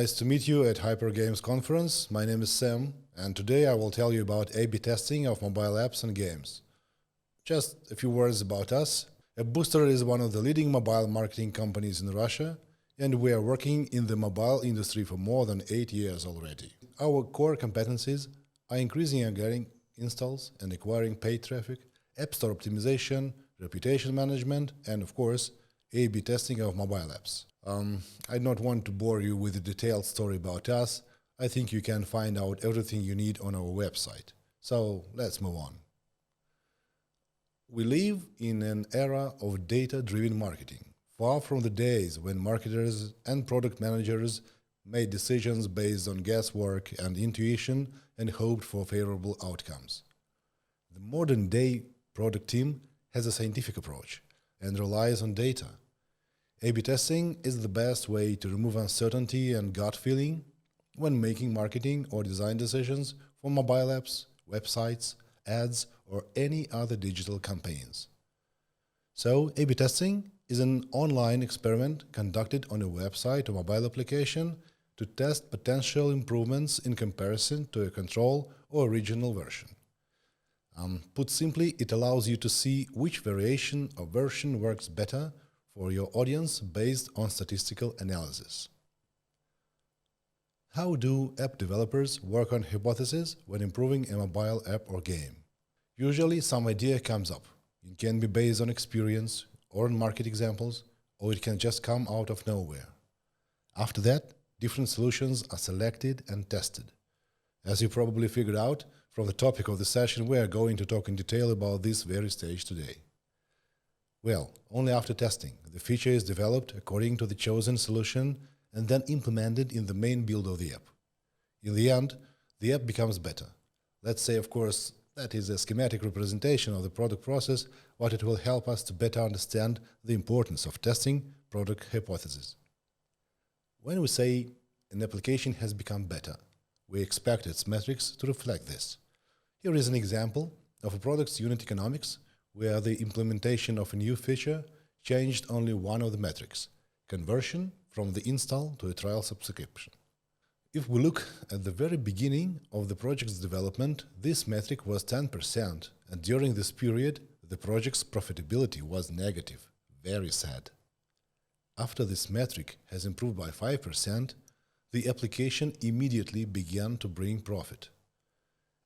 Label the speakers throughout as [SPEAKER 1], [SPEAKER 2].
[SPEAKER 1] nice to meet you at Hyper Games Conference. My name is Sam, and today I will tell you about A/B testing of mobile apps and games. Just a few words about us. AppBooster is one of the leading mobile marketing companies in Russia, and we are working in the mobile industry for more than 8 years already. Our core competencies are increasing organic installs and acquiring paid traffic, App Store optimization, reputation management, and of course, A/B testing of mobile apps. I don't want to bore you with a detailed story about us. I think you can find out everything you need on our website. So let's move on. We live in an era of data-driven marketing, far from the days when marketers and product managers made decisions based on guesswork and intuition and hoped for favorable outcomes. The modern-day product team has a scientific approach and relies on data. A/B testing is the best way to remove uncertainty and gut feeling when making marketing or design decisions for mobile apps, websites, ads, or any other digital campaigns. So, A/B testing is an online experiment conducted on a website or mobile application to test potential improvements in comparison to a control or original version. Put simply, it allows you to see which variation or version works better for your audience based on statistical analysis. How do app developers work on hypotheses when improving a mobile app or game? Usually some idea comes up. It can be based on experience or on market examples, or it can just come out of nowhere. After that, different solutions are selected and tested. As you probably figured out from the topic of the session, we are going to talk in detail about this very stage today. Well, only after testing, the feature is developed according to the chosen solution and then implemented in the main build of the app. In the end, the app becomes better. Let's say, of course, that is a schematic representation of the product process, but it will help us to better understand the importance of testing product hypotheses. When we say an application has become better, we expect its metrics to reflect this. Here is an example of a product's unit economics where the implementation of a new feature changed only one of the metrics, conversion from the install to a trial subscription. If we look at the very beginning of the project's development, this metric was 10%, and during this period, the project's profitability was negative. Very sad. After this metric has improved by 5%, the application immediately began to bring profit.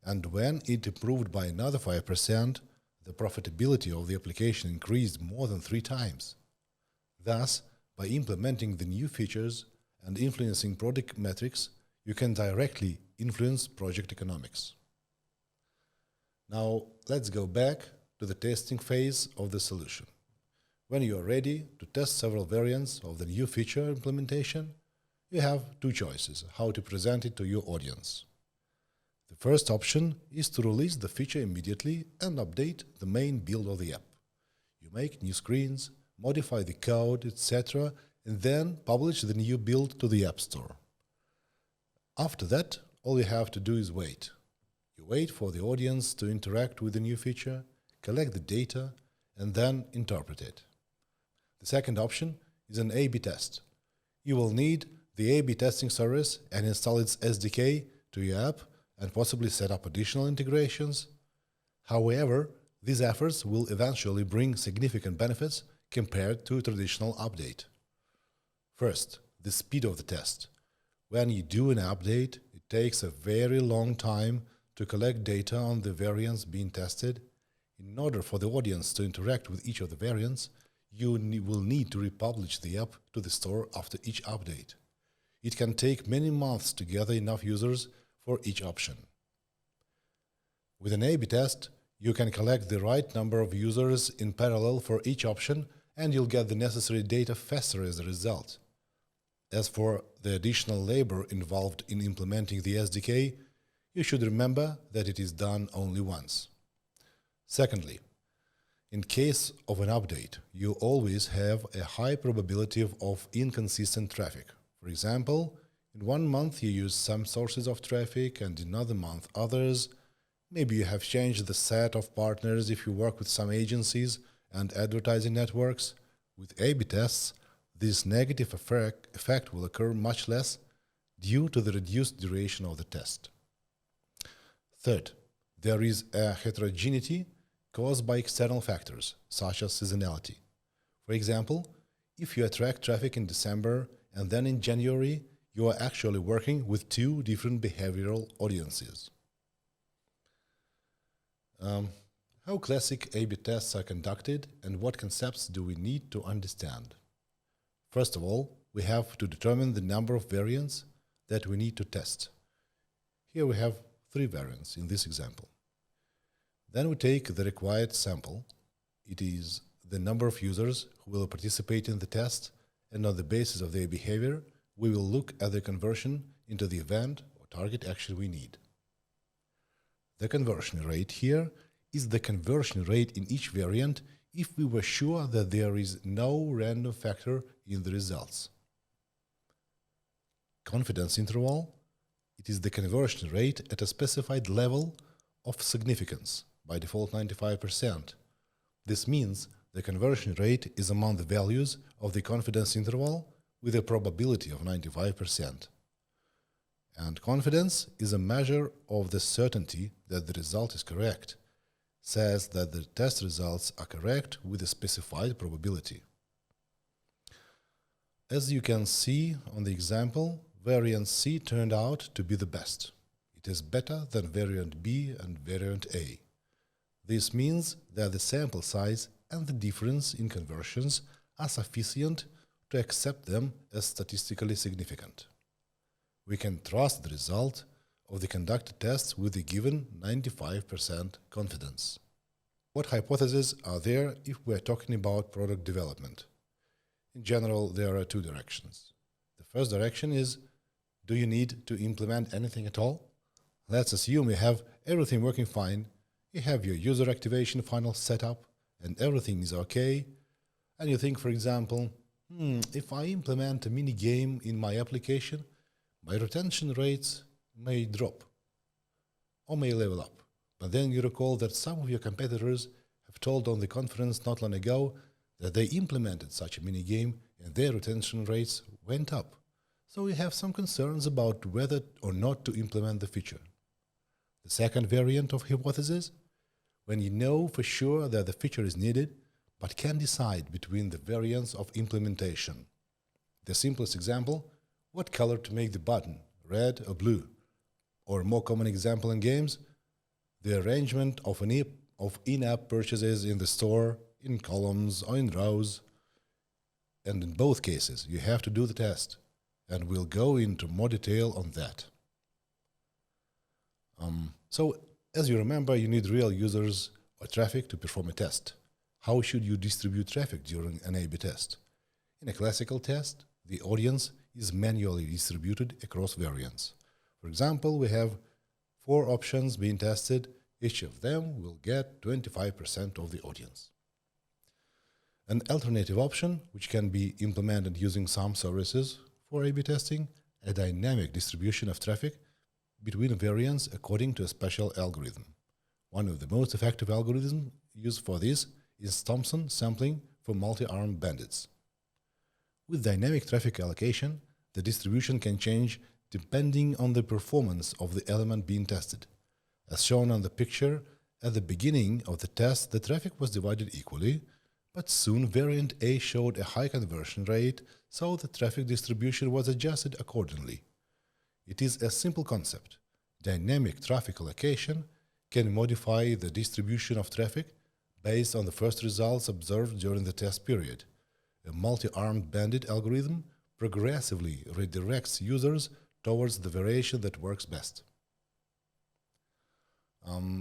[SPEAKER 1] And when it improved by another 5%, the profitability of the application increased more than 3 times. Thus, by implementing the new features and influencing product metrics, you can directly influence project economics. Now, let's go back to the testing phase of the solution. When you are ready to test several variants of the new feature implementation, you have 2 choices how to present it to your audience. The first option is to release the feature immediately and update the main build of the app. You make new screens, modify the code, etc., and then publish the new build to the App Store. After that, all you have to do is wait. You wait for the audience to interact with the new feature, collect the data, and then interpret it. The second option is an A/B test. You will need the A/B testing service and install its SDK to your app and possibly set up additional integrations. However, these efforts will eventually bring significant benefits compared to a traditional update. First, the speed of the test. When you do an update, it takes a very long time to collect data on the variants being tested. In order for the audience to interact with each of the variants, you will need to republish the app to the store after each update. It can take many months to gather enough users for each option. With an A/B test, you can collect the right number of users in parallel for each option, and you'll get the necessary data faster as a result. As for the additional labor involved in implementing the SDK, you should remember that it is done only once. Secondly, in case of an update, you always have a high probability of inconsistent traffic. For example, in one month you use some sources of traffic and in another month others. Maybe you have changed the set of partners if you work with some agencies and advertising networks. With A/B tests, this negative effect will occur much less due to the reduced duration of the test. Third, there is a heterogeneity caused by external factors, such as seasonality. For example, if you attract traffic in December and then in January, you are actually working with two different behavioral audiences. How classic A/B tests are conducted and what concepts do we need to understand? First of all, we have to determine the number of variants that we need to test. Here we have 3 variants in this example. Then we take the required sample. It is the number of users who will participate in the test, and on the basis of their behavior, we will look at the conversion into the event or target action we need. The conversion rate here is the conversion rate in each variant if we were sure that there is no random factor in the results. Confidence interval, it is the conversion rate at a specified level of significance, by default 95%. This means the conversion rate is among the values of the confidence interval with a probability of 95%. And confidence is a measure of the certainty that the result is correct, says that the test results are correct with a specified probability. As you can see on the example, variant C turned out to be the best. It is better than variant B and variant A. This means that the sample size and the difference in conversions are sufficient to accept them as statistically significant. We can trust the result of the conducted tests with a given 95% confidence. What hypotheses are there if we are talking about product development? In general, there are 2 directions. The first direction is, do you need to implement anything at all? Let's assume you have everything working fine, you have your user activation funnel set up, and everything is okay, and you think, for example, if I implement a mini game in my application, my retention rates may drop or may level up. But then you recall that some of your competitors have told on the conference not long ago that they implemented such a mini game and their retention rates went up. So you have some concerns about whether or not to implement the feature. The second variant of hypothesis, when you know for sure that the feature is needed, but can decide between the variants of implementation. The simplest example, what color to make the button, red or blue? Or a more common example in games, the arrangement of in-app purchases in the store, in columns or in rows. And in both cases, you have to do the test, and we'll go into more detail on that. So, as you remember, you need real users or traffic to perform a test. How should you distribute traffic during an A/B test? In a classical test, the audience is manually distributed across variants. For example, we have 4 options being tested. Each of them will get 25% of the audience. An alternative option, which can be implemented using some services for A/B testing, a dynamic distribution of traffic between variants according to a special algorithm. One of the most effective algorithms used for this is Thompson sampling for multi-armed bandits. With dynamic traffic allocation, the distribution can change depending on the performance of the element being tested. As shown on the picture, at the beginning of the test, the traffic was divided equally, but soon variant A showed a high conversion rate, so the traffic distribution was adjusted accordingly. It is a simple concept. Dynamic traffic allocation can modify the distribution of traffic based on the first results observed during the test period. A multi-armed bandit algorithm progressively redirects users towards the variation that works best.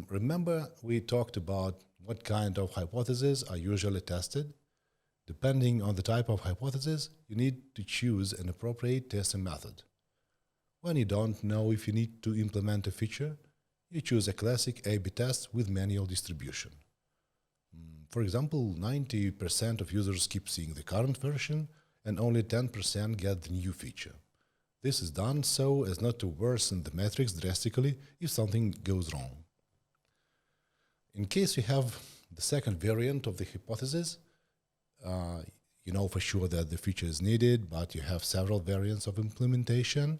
[SPEAKER 1] Remember, we talked about what kind of hypotheses are usually tested. Depending on the type of hypothesis, you need to choose an appropriate testing method. When you don't know if you need to implement a feature, you choose a classic A/B test with manual distribution. For example, 90% of users keep seeing the current version and only 10% get the new feature. This is done so as not to worsen the metrics drastically if something goes wrong. In case you have the second variant of the hypothesis, you know for sure that the feature is needed, but you have several variants of implementation,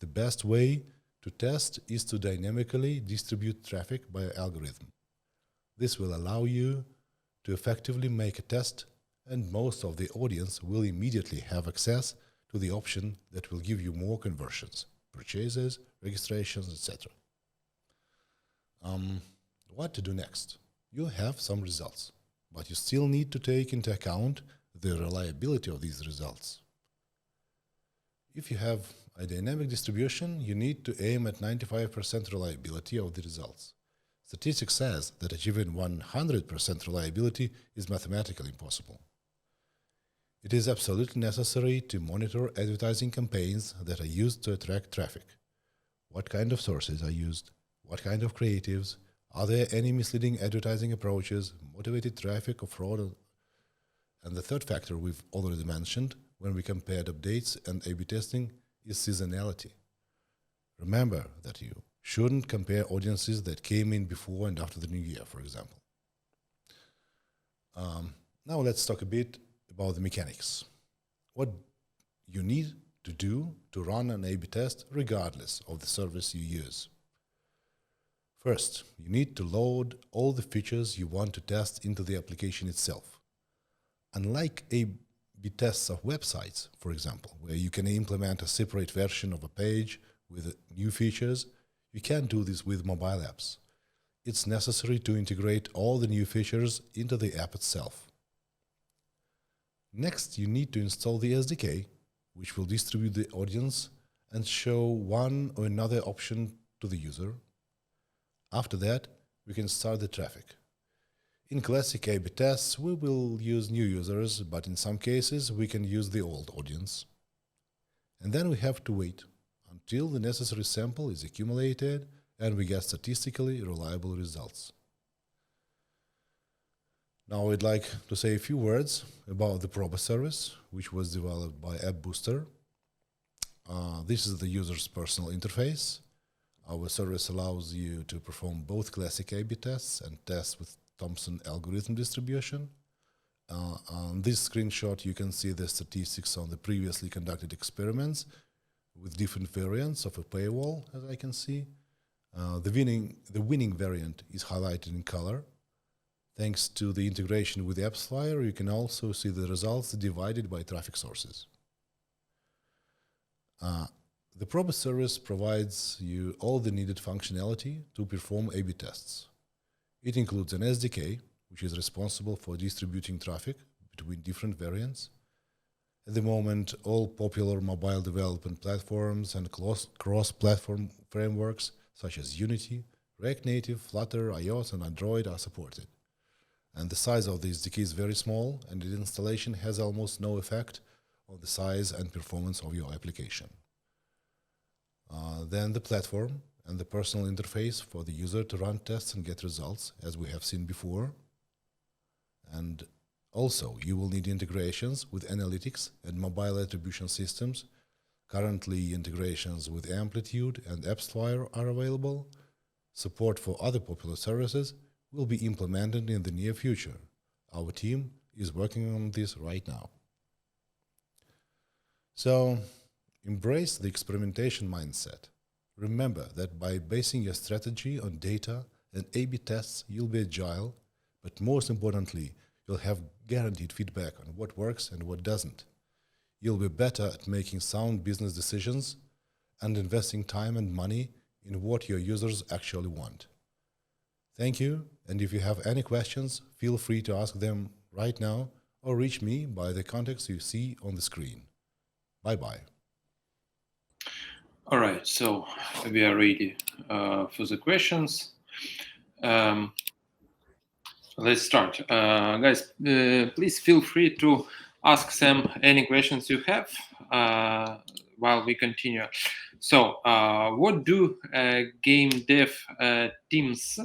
[SPEAKER 1] The best way to test is to dynamically distribute traffic by algorithm. This will allow you to effectively make a test, and most of the audience will immediately have access to the option that will give you more conversions, purchases, registrations, etc. What to do next? You have some results, but you still need to take into account the reliability of these results. If you have a dynamic distribution, you need to aim at 95% reliability of the results. Statistics says that achieving 100% reliability is mathematically impossible. It is absolutely necessary to monitor advertising campaigns that are used to attract traffic. What kind of sources are used? What kind of creatives? Are there any misleading advertising approaches, motivated traffic or fraud? And the third factor we've already mentioned when we compared updates and A/B testing is seasonality. Remember that you shouldn't compare audiences that came in before and after the new year, for example. Now let's talk a bit about the mechanics. What you need to do to run an A/B test regardless of the service you use. First, you need to load all the features you want to test into the application itself. Unlike A/B tests of websites, for example, where you can implement a separate version of a page with new features, you can't do this with mobile apps. It's necessary to integrate all the new features into the app itself. Next, you need to install the SDK, which will distribute the audience and show one or another option to the user. After that, we can start the traffic. In classic A/B tests, we will use new users, but in some cases, we can use the old audience. And then we have to wait until the necessary sample is accumulated and we get statistically reliable results. Now I'd like to say a few words about the Proba service, which was developed by AppBooster. This is the user's personal interface. Our service allows you to perform both classic A/B tests and tests with Thompson algorithm distribution. On this screenshot, you can see the statistics on the previously conducted experiments with different variants of a paywall, as I can see. The winning variant is highlighted in color. Thanks to the integration with AppsFlyer, you can also see the results divided by traffic sources. The Proba service provides you all the needed functionality to perform A/B tests. It includes an SDK, which is responsible for distributing traffic between different variants. At the moment, all popular mobile development platforms and cross-platform frameworks such as Unity, React Native, Flutter, iOS, and Android are supported. And the size of the SDK is very small, and its installation has almost no effect on the size and performance of your application. Then the platform and the personal interface for the user to run tests and get results, as we have seen before. And also, you will need integrations with analytics and mobile attribution systems. Currently, integrations with Amplitude and AppsFlyer are available. Support for other popular services will be implemented in the near future. Our team is working on this right now. So, embrace the experimentation mindset. Remember that by basing your strategy on data and A/B tests, you'll be agile, but most importantly, you'll have guaranteed feedback on what works and what doesn't. You'll be better at making sound business decisions and investing time and money in what your users actually want. Thank you, and if you have any questions, feel free to ask them right now or reach me by the contacts you see on the screen. Bye-bye.
[SPEAKER 2] All right, so we are ready for the questions. Let's start. Guys, please feel free to ask Sam any questions you have while we continue. So, what do game dev teams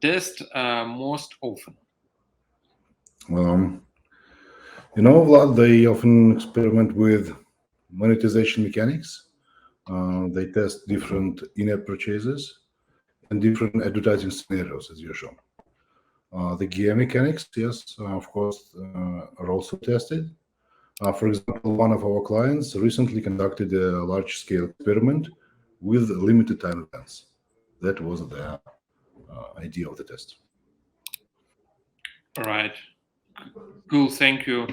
[SPEAKER 2] test most often?
[SPEAKER 3] Vlad, they often experiment with monetization mechanics. They test different in-app purchases and different advertising scenarios, as usual. The gear mechanics, yes, of course, are also tested. For example, one of our clients recently conducted a large-scale experiment with limited time events. That was the idea of the test.
[SPEAKER 2] All right. Cool. Thank you.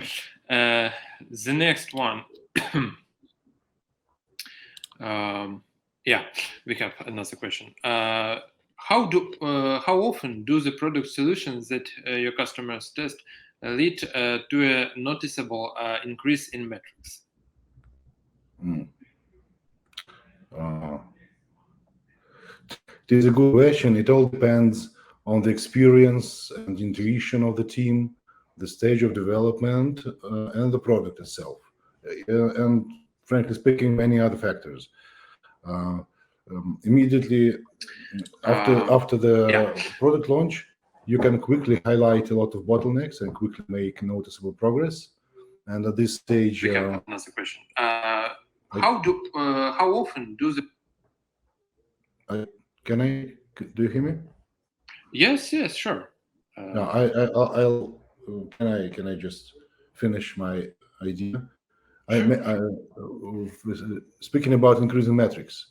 [SPEAKER 2] The next one. Yeah, we have another question. How often do the product solutions that your customers test lead to a noticeable increase in metrics?
[SPEAKER 3] It is a good question. It all depends on the experience and intuition of the team, the stage of development, and the product itself, and frankly speaking, many other factors. Immediately after the product launch, you can quickly highlight a lot of bottlenecks and quickly make noticeable progress. And at this stage,
[SPEAKER 2] we have another question. How often do the
[SPEAKER 3] do you hear me?
[SPEAKER 2] Yes, sure.
[SPEAKER 3] No, can I just finish my idea? Speaking about increasing metrics,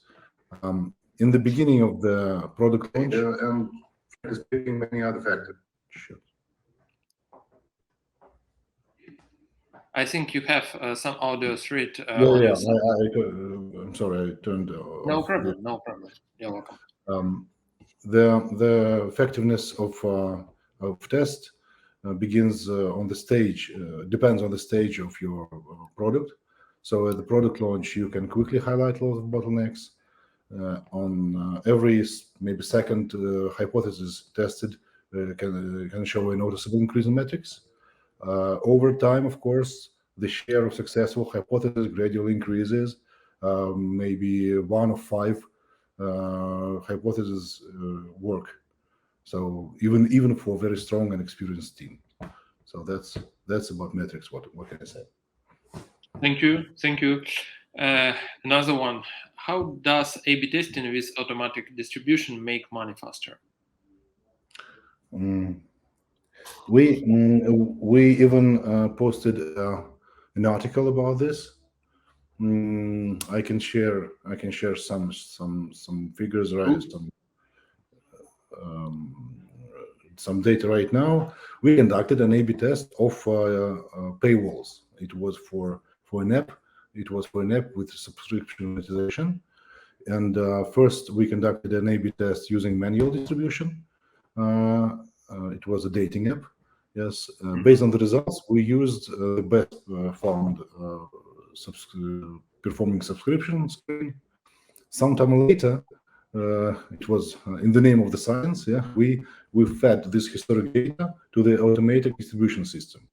[SPEAKER 3] in the beginning of the product launch, and speaking many other factors.
[SPEAKER 2] I think you have some audio thread.
[SPEAKER 3] I'm sorry, I turned off.
[SPEAKER 2] No problem. You're welcome.
[SPEAKER 3] The effectiveness of test begins on the stage, depends on the stage of your product. So at the product launch, you can quickly highlight lots of bottlenecks. On every maybe second hypothesis tested can show a noticeable increase in metrics. Over time, of course, the share of successful hypotheses gradually increases. Maybe 1 of 5 hypotheses work. So even for a very strong and experienced team. So that's about metrics. What can I say?
[SPEAKER 2] Thank you. Another one. How does A/B testing with automatic distribution make money faster?
[SPEAKER 3] We even posted an article about this. I can share some figures, right? Some data right now. We conducted an A/B test of paywalls. It was for an app. It was for an app with subscription monetization. And first, we conducted an A/B test using manual distribution. It was a dating app. Yes, based on the results, we used the best found performing subscription screen. Sometime later, it was in the name of the science. Yeah, we fed this historic data to the automated distribution system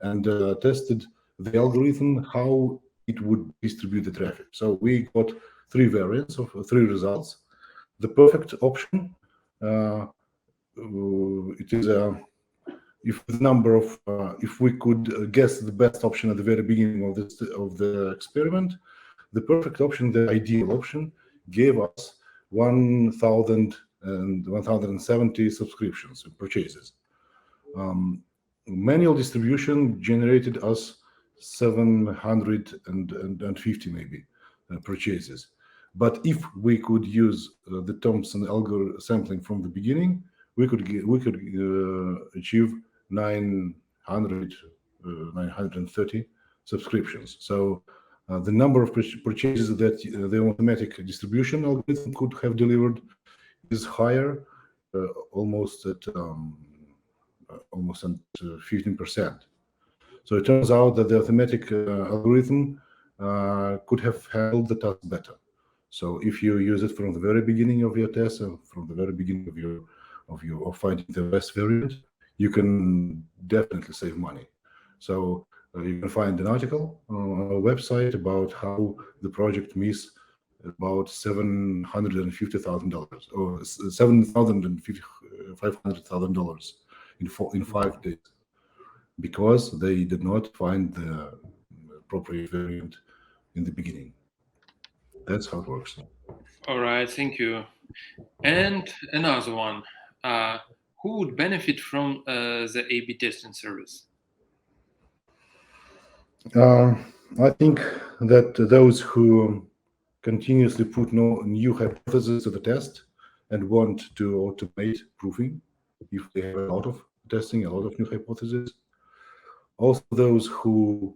[SPEAKER 3] and tested the algorithm how it would distribute the traffic. So we got 3 variants of 3 results. The perfect option, it is if we could guess the best option at the very beginning of the experiment, the perfect option, the ideal option, gave us 1,170 subscriptions and purchases. Manual distribution generated us 750 maybe purchases. But if we could use the Thompson algorithm sampling from the beginning, we could achieve 930 subscriptions. So the number of purchases that the automatic distribution algorithm could have delivered is higher, almost at 15%. So it turns out that the automatic algorithm could have handled the task better. So if you use it from the very beginning of your test and from the very beginning of finding the best variant, you can definitely save money. So you can find an article on our website about how the project missed about $750,000 or $7,500,000 in 5 days because they did not find the appropriate variant in the beginning. That's how it works.
[SPEAKER 2] All right, thank you. And another one. Who would benefit from the A/B testing service?
[SPEAKER 3] I think that those who continuously put new hypotheses to the test and want to automate proofing if they have a lot of testing, a lot of new hypotheses. Also, those who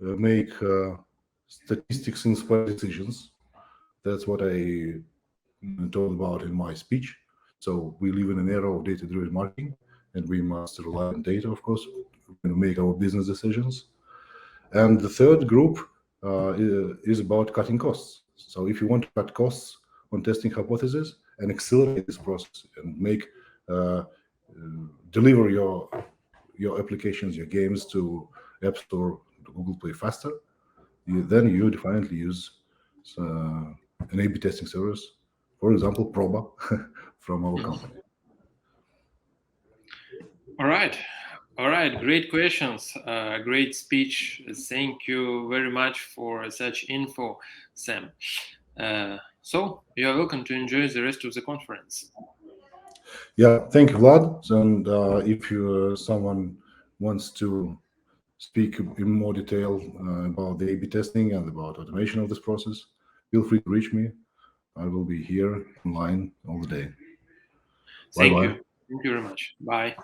[SPEAKER 3] make statistics-inspired decisions. That's what I told about in my speech. So we live in an era of data-driven marketing, and we must rely on data, of course, to make our business decisions. And the third group is about cutting costs. So if you want to cut costs on testing hypotheses and accelerate this process and make deliver your applications, your games to App Store, to Google Play faster, then you definitely use an A/B testing service, for example, Proba from our company.
[SPEAKER 2] All right. All right, great questions, great speech. Thank you very much for such info, Sam. So you are welcome to enjoy the rest of the conference.
[SPEAKER 3] Yeah, thank you, Vlad. And if someone wants to speak in more detail about the A/B testing and about automation of this process, feel free to reach me. I will be here online all the day.
[SPEAKER 2] Thank
[SPEAKER 3] Bye-bye.
[SPEAKER 2] you. Thank you very much. Bye.